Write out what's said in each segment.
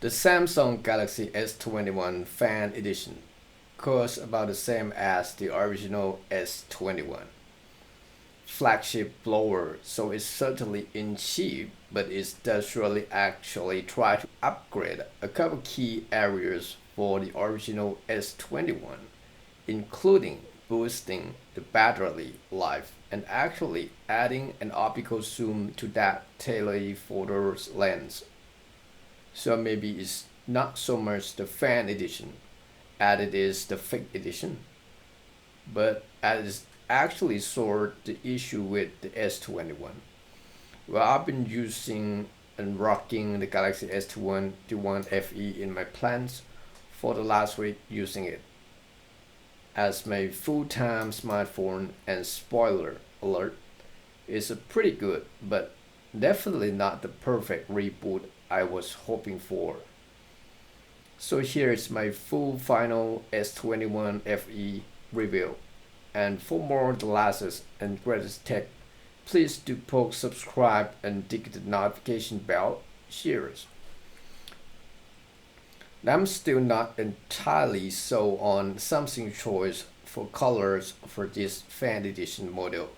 The Samsung Galaxy S21 Fan Edition costs about the same as the original S21 flagship blower, so it's certainly in cheap, but it does really actually try to upgrade a couple key areas for the original S21, including boosting the battery life and actually adding an optical zoom to that telephoto lens. So maybe it's not so much the fan edition as it is the fake edition, but as actually solved the issue with the S21. Well, I've been using and rocking the Galaxy S21 FE in my plans for the last week using it as my full-time smartphone, and spoiler alert, it's a pretty good but definitely not the perfect reboot I was hoping for. So here's my full final S21 FE review. And for more glasses and greatest tech, please do poke subscribe and dig the notification bell. Cheers. I'm still not entirely sold on Samsung choice for colors for this fan edition model.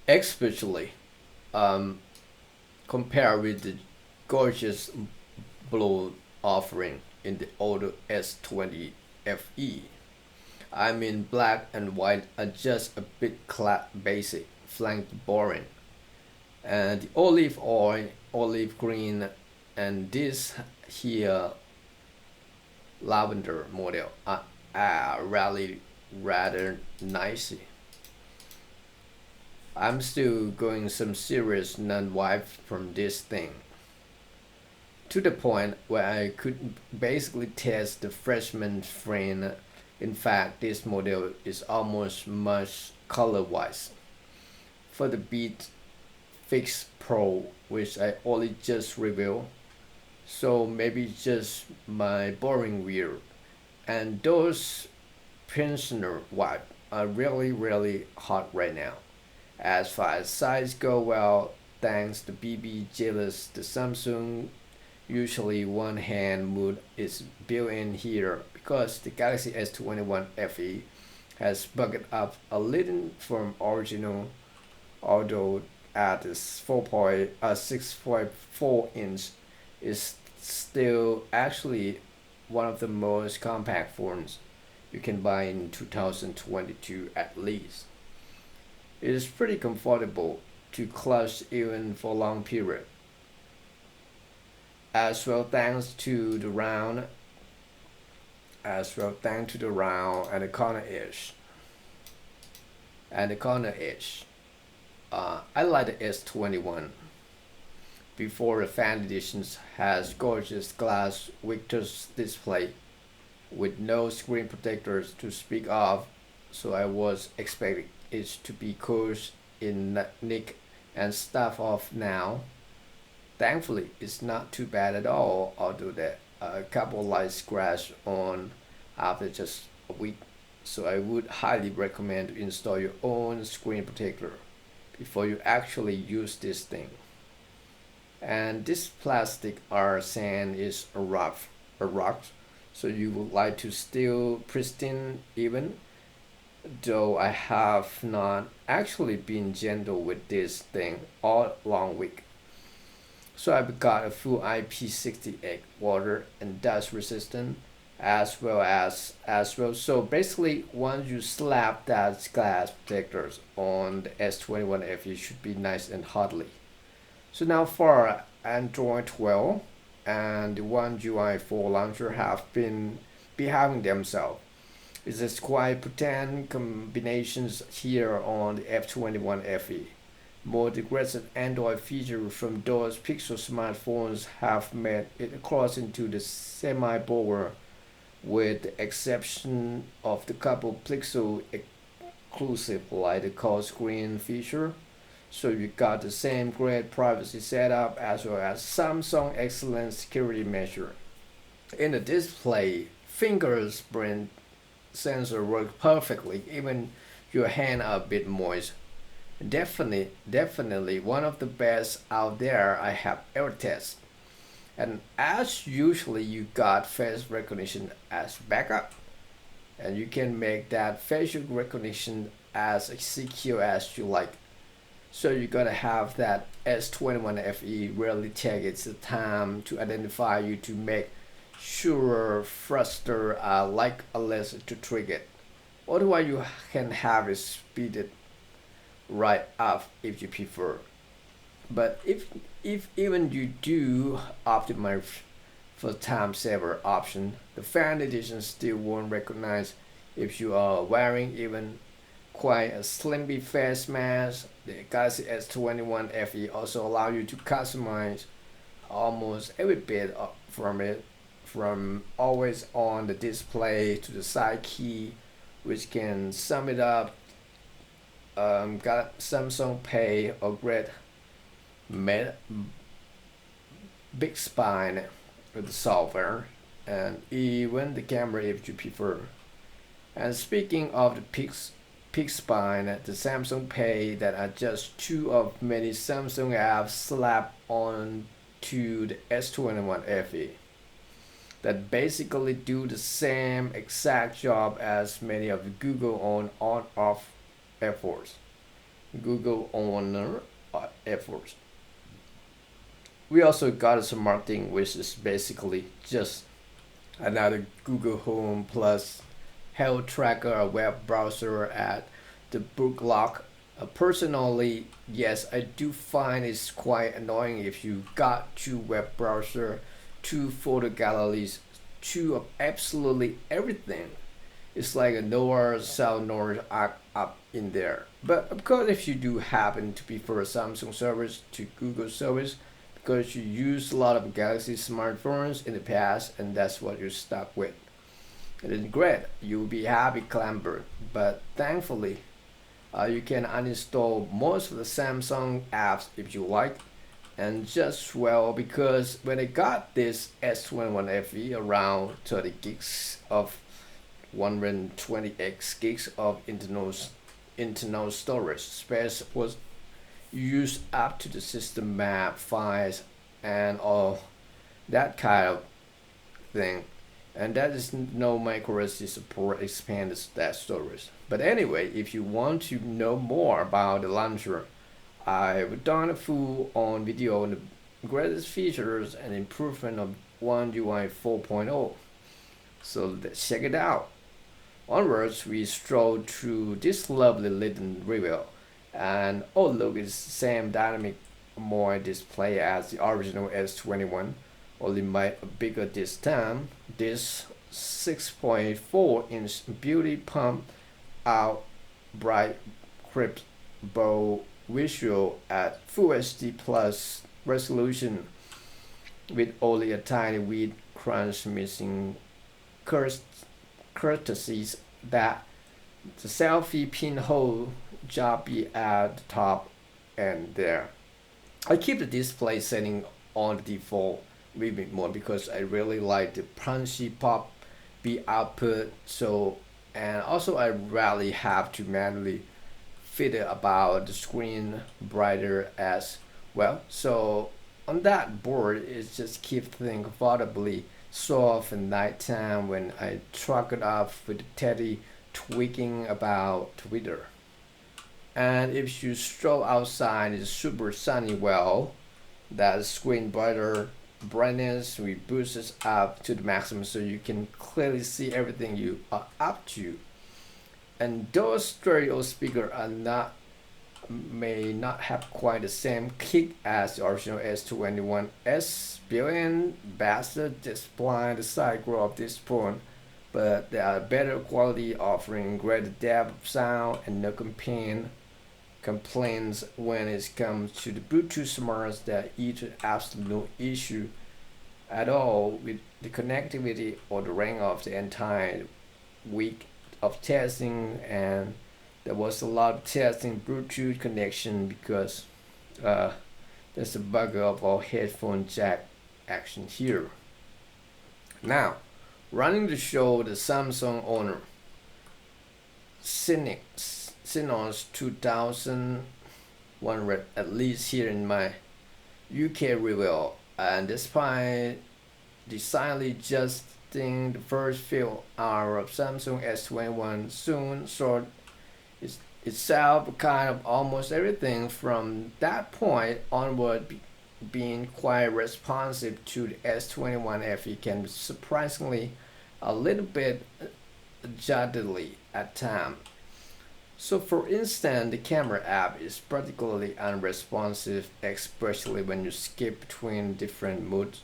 Especially um, compared with the gorgeous blue offering in the older S20 FE. I mean, black and white are just a bit basic, flanked boring. And the olive oil, olive green, and this here lavender model are really rather nice. I'm still going some serious non-wipe from this thing to the point where I could basically test the freshman frame. In fact, this model is almost much color-wise. For the Beat Fix Pro, which I only just reviewed, so maybe just my boring weird. And those pensioner wipe are really hot right now. As far as size go, well, thanks to BB jealous, the Samsung usually one hand mode is built in here because the Galaxy S21 FE has bugged up a little from original, although at this 6.4 inch is still actually one of the most compact phones you can buy in 2022 at least. It is pretty comfortable to clutch even for long period. As well thanks to the round and the corner edge. I like the S21 before the fan editions has gorgeous glass Victor's display with no screen protectors to speak of, so I was expecting it to be coarse in nick and stuff off now. Thankfully, it's not too bad at all, although there are a couple light scratch on after just a week. So I would highly recommend to install your own screen protector before you actually use this thing. And this plastic or sand is a rock, so you would like to still pristine even though I have not actually been gentle with this thing all long week. So I've got a full IP68 water and dust resistant as well. So basically, once you slap that glass protectors on the S21 FE, should be nice and hotly. So now for Android 12 and the One UI 4 launcher have been behaving themselves. It's a quite potent combinations here on the F21 FE. More aggressive Android features from those Pixel smartphones have made it across into the semi-bower, with the exception of the couple Pixel exclusive like the call screen feature. So you got the same great privacy setup as well as Samsung excellent security measure. In the display, fingerprint sensor works perfectly, even your hand are a bit moist. Definitely one of the best out there I have ever tested. And as usually you got face recognition as backup, and you can make that facial recognition as secure as you like. So you're gonna have that S21 Fe really take its time to identify you to make sure Thruster like a list to trigger it. Otherwise you can have it speeded right up if you prefer. But if even you do optimize for time saver option, the fan edition still won't recognize if you are wearing even quite a slimpy face mask. The Galaxy S21 FE also allow you to customize almost every bit from it, from always on the display to the side key, which can sum it up. Got Samsung Pay or great made big spine with the software, and even the camera if you prefer. And speaking of the peak spine, the Samsung Pay that are just two of many Samsung apps slapped on to the S21 FE that basically do the same exact job as many of the Google on-off efforts. Google owner efforts. We also got some marketing, which is basically just another Google Home plus health tracker, a web browser at the book lock. Personally, yes, I do find it's quite annoying if you got two web browser, two photo galleries, two of absolutely everything. It's like a nowhere south north up in there. But of course, if you do happen to prefer Samsung service to Google service, because you used a lot of Galaxy smartphones in the past and that's what you're stuck with. It is great, you'll be happy clamber, but thankfully you can uninstall most of the Samsung apps if you like. And just well, because when I got this S21 FE around 30 gigs of 120x gigs of internal storage space was used up to the system map files and all that kind of thing, and that is no micro SD support expands that storage. But anyway, if you want to know more about the launcher, I've done a full on video on the greatest features and improvement of One UI 4.0, so let's check it out. Onwards, we stroll through this lovely little reveal, and oh look, it's the same dynamic more display as the original S21, only made bigger this time. This 6.4-inch beauty pump out bright crisp bold visual at Full HD plus resolution with only a tiny weed crunch missing courtesies that the selfie pinhole job be at the top and there. I keep the display setting on the default vivid mode because I really like the punchy pop B output. So, and also I rarely have to manually fit it about the screen brighter as well. So on that board, it just keeps things comfortably soft at nighttime when I truck it off with the teddy tweaking about Twitter. And if you stroll outside, it's super sunny. Well, that screen brighter brightness we boost it up to the maximum so you can clearly see everything you are up to. And those stereo speakers are not may not have quite the same kick as the original S21's billion bastard display the side grow of this phone, but they are better quality, offering greater depth of sound and no complaints when it comes to the Bluetooth smarts that each absolutely no issue at all with the connectivity or the range of the entire week of testing. And there was a lot of testing Bluetooth connection because there's a bug of our headphone jack action here. Now, running the show, the Samsung owner Synos 2000 at least here in my UK review. And despite decidedly just the first few hours of Samsung S21 soon sort itself kind of almost everything from that point onward being quite responsive to the S21 Fe can be surprisingly a little bit jadedly at times. So for instance, the camera app is particularly unresponsive, especially when you skip between different moods.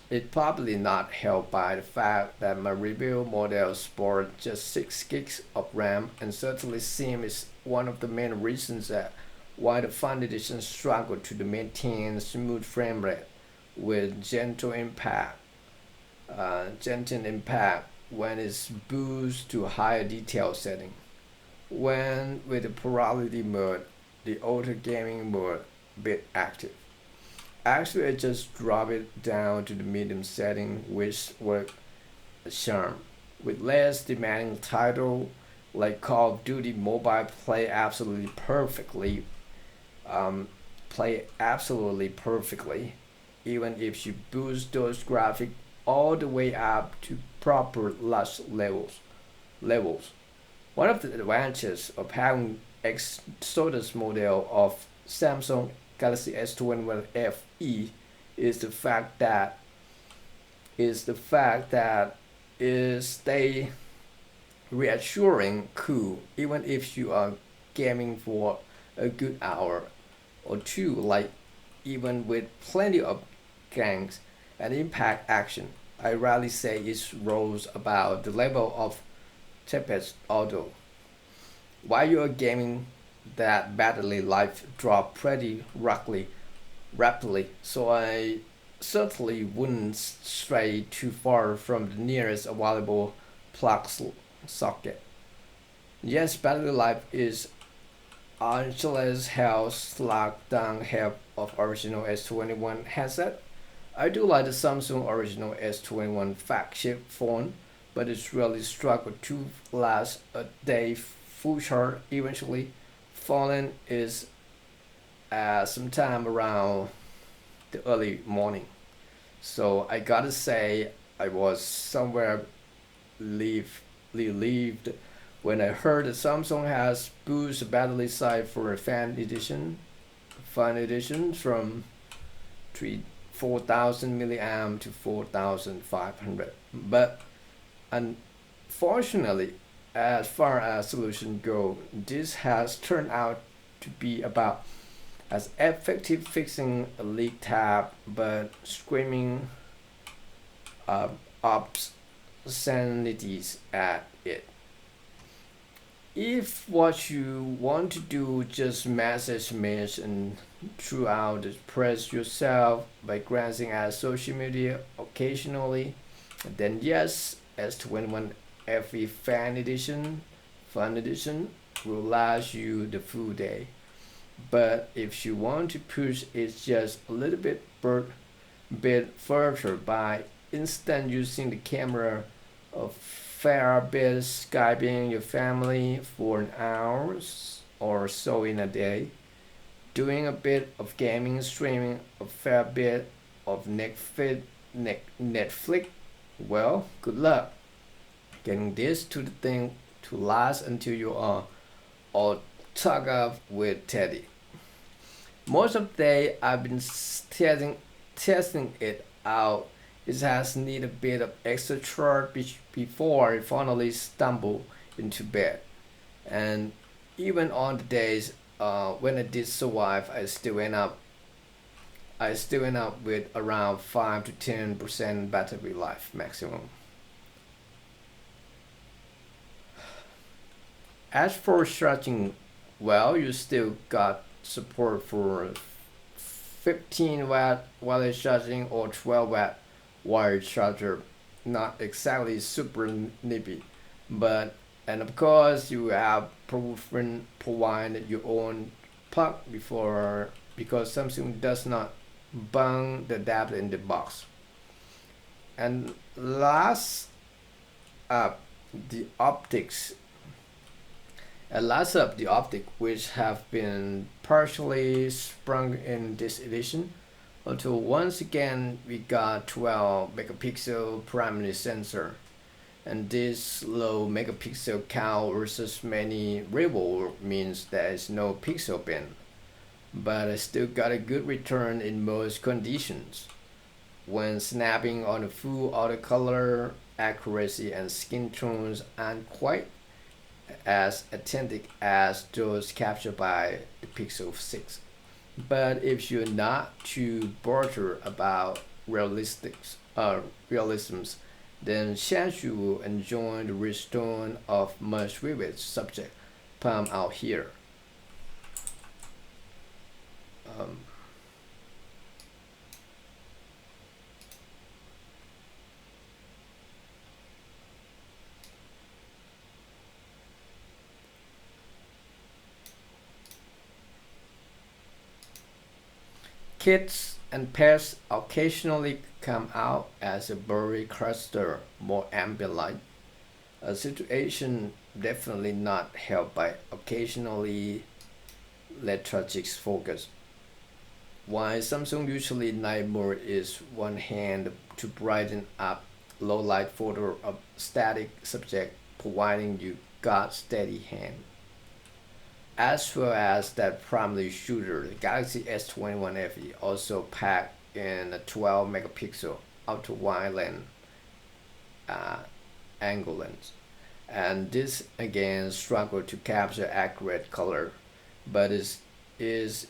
It probably not helped by the fact that my review model sport just 6 gigs of RAM and certainly seems one of the main reasons that why the Fun Edition struggled to maintain smooth frame rate with gentle impact when it's boosted to higher detail setting. When with the plurality mode, the auto gaming mode bit active. Actually, I just drop it down to the medium setting, which worked a charm. With less demanding title like Call of Duty Mobile play absolutely perfectly, even if you boost those graphics all the way up to proper lush levels. One of the advantages of having Exodus model of Samsung Galaxy S21 FE is the fact that is stay reassuring cool even if you are gaming for a good hour or two, like even with plenty of gangs and impact action. I rarely say it rose about the level of Tempest Auto. While you're gaming, that battery life drop pretty rapidly, so I certainly wouldn't stray too far from the nearest available plug socket. Yes, battery life is Angeles House lockdown help of original S21 headset. I do like the Samsung original S21 flagship phone, but it's really struggled to last a day full charge. Eventually, falling is sometime around the early morning. So I gotta say, I was somewhere relieved, relieved when I heard that Samsung has boosted battery life for a fan edition from 4,000 milliamp to 4,500. But unfortunately, as far as solutions go, this has turned out to be about as effective fixing a leak tab, but screaming uh, obscenities at it. If what you want to do just message mesh and throughout the press yourself by glancing at social media occasionally, then yes, S21 FE Fun Edition will last you the full day. But if you want to push it just a little bit further by instant using the camera of fair bit Skyping your family for an hour or so in a day, doing a bit of gaming, streaming, a fair bit of Netflix, well, good luck getting this to the thing to last until you are all tucked up with Teddy. Most of the day I've been testing it out. It has need a bit of extra charge before I finally stumble into bed. And even on the days when I did survive, I still end up with around 5 to 10% battery life maximum. As for charging, well, you still got support for 15-watt wireless charging or 12-watt wired charger. Not exactly super nippy, but and of course you have proven provided your own plug before because Samsung does not bung the adapter in the box. And last up, the optics And last up, the optic, which have been partially sprung in this edition. Until once again, we got 12 megapixel primary sensor, and this low megapixel count versus many rival means there is no pixel bin, but I still got a good return in most conditions. When snapping on a full auto color, accuracy and skin tones aren't quite as authentic as those captured by the Pixel 6. But if you're not too bothered about realisms, then chance you will enjoy the rich tone of much vivid subject palm out here. Um, Kids and pets occasionally come out as a blurry cluster, more ambient light, a situation definitely not helped by occasionally lethargic focus. While Samsung usually night mode is one hand to brighten up low light photo of static subject, providing you got steady hand. As well as that primary shooter, the Galaxy S21 Fe also packed in a 12 megapixel ultra wide lens uh, angle lens. And this again struggled to capture accurate color, but is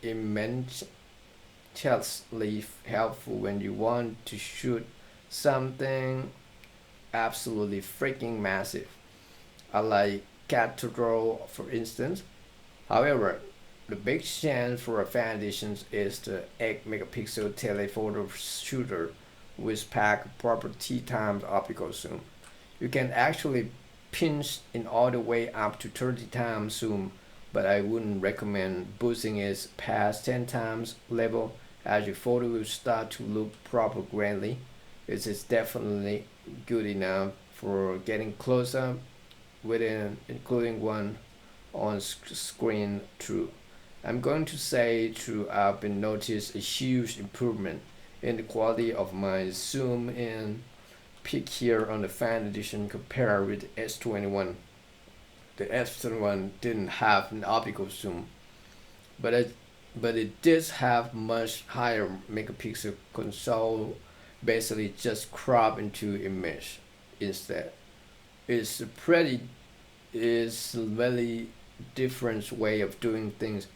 immensely helpful when you want to shoot something absolutely freaking massive, like cathedral for instance. However, the big chance for a fan edition is the 8 megapixel telephoto shooter with pack proper T times optical zoom. You can actually pinch in all the way up to 30 times zoom, but I wouldn't recommend boosting it past 10 times level as your photo will start to look proper grainy. It is definitely good enough for getting close up within including one on screen through. I'm going to say through I've been noticed a huge improvement in the quality of my zoom in peak here on the fan edition compared with the S21. The S21 didn't have an optical zoom, but it did have much higher megapixel console basically just crop into image instead. It's pretty is very different way of doing things,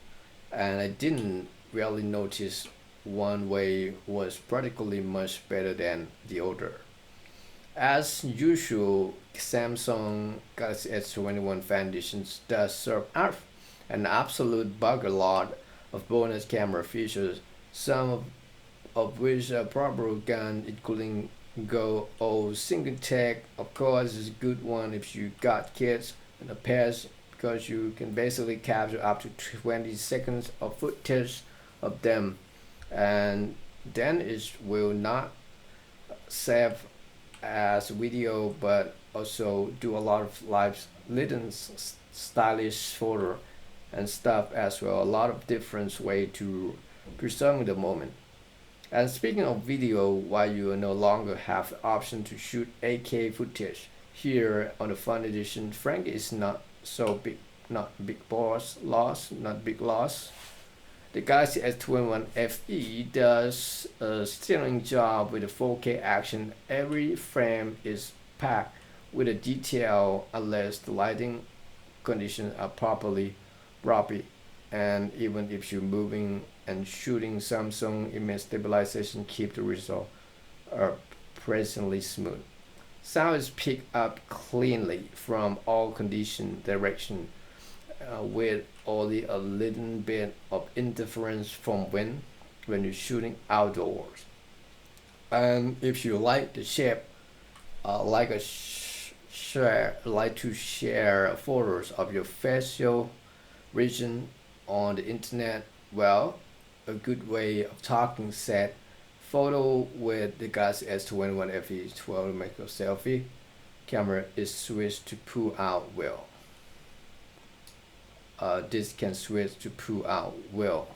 and I didn't really notice one way was practically much better than the other. As usual, Samsung Galaxy S21 Foundations does serve an absolute bugger lot of bonus camera features, some of which are proper gun, including Go or single tech. Of course, is a good one if you got kids and a pets because you can basically capture up to 20 seconds of footage of them, and then it will not save as video but also do a lot of live little stylish photo and stuff as well, a lot of different way to preserve the moment. And speaking of video, while you no longer have the option to shoot 8K footage, here on the Fun Edition, Frank is not so big, not big boss loss, not big loss. The Galaxy S21 FE does a sterling job with the 4K action. Every frame is packed with a detail unless the lighting conditions are properly proppy. And even if you're moving and shooting, Samsung image stabilization keep the result presently smooth. Sound is picked up cleanly from all condition direction, with only a little bit of interference from wind when you're shooting outdoors. And if you like the shape, like to share photos of your facial region on the internet, well, a good way of talking set photo with the Galaxy S21 FE 12 megapixel selfie. camera is switched to pull out well. This can switch to pull out well.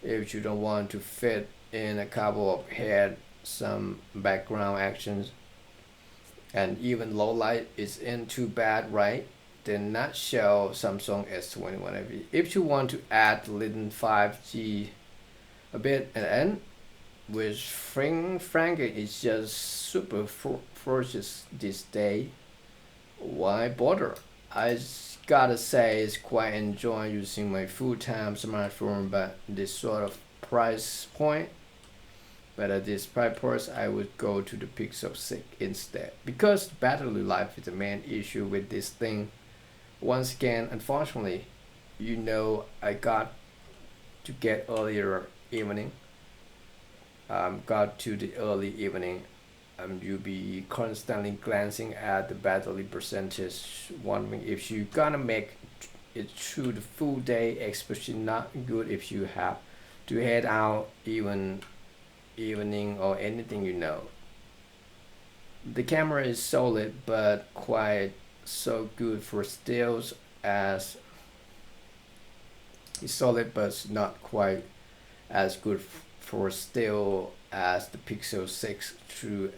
If you don't want to fit in a couple of head, some background actions, and even low light isn't too bad, right? Then nutshell Samsung S21 Fe. If you want to add little 5G a bit and end, which frankly is just super ferocious this day, why bother? I gotta say it's quite enjoy using my full-time smartphone, but this sort of price point. But at this price point, I would go to the Pixel 6 instead, because battery life is the main issue with this thing. Once again, unfortunately, I got to get earlier evening. Got to the early evening. You'll be constantly glancing at the battery percentage, wondering if you're gonna make it through the full day. Especially not good if you have to head out even evening or anything. The camera is solid but quite so good for stills, as it's solid but not quite as good for still as the Pixel 6. True,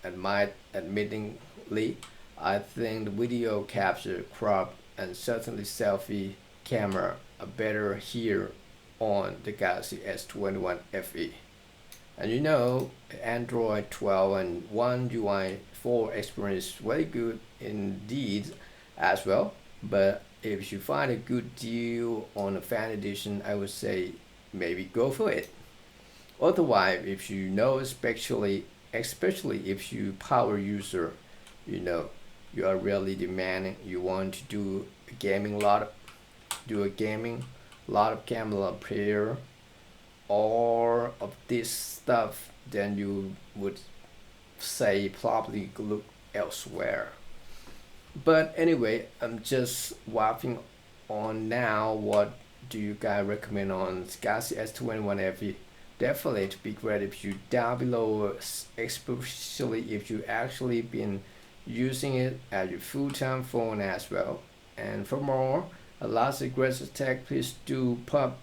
admittingly, I think the video capture, crop, and certainly selfie camera are better here on the Galaxy S21 Fe. And Android 12 and One UI 4 experience is very good indeed as well. But if you find a good deal on a fan edition, I would say maybe go for it. Otherwise, if especially if you power user, you are really demanding, you want to do a gaming lot of camera player, all of this stuff, then you would say probably look elsewhere. But anyway, I'm just waffling on now. What do you guys recommend on Galaxy S21 Fe? Definitely to be great if you down below, especially if you actually been using it as your full-time phone as well. And for more lots of great tech, please do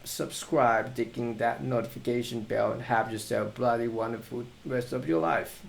subscribe, taking that notification bell, and have yourself bloody wonderful rest of your life.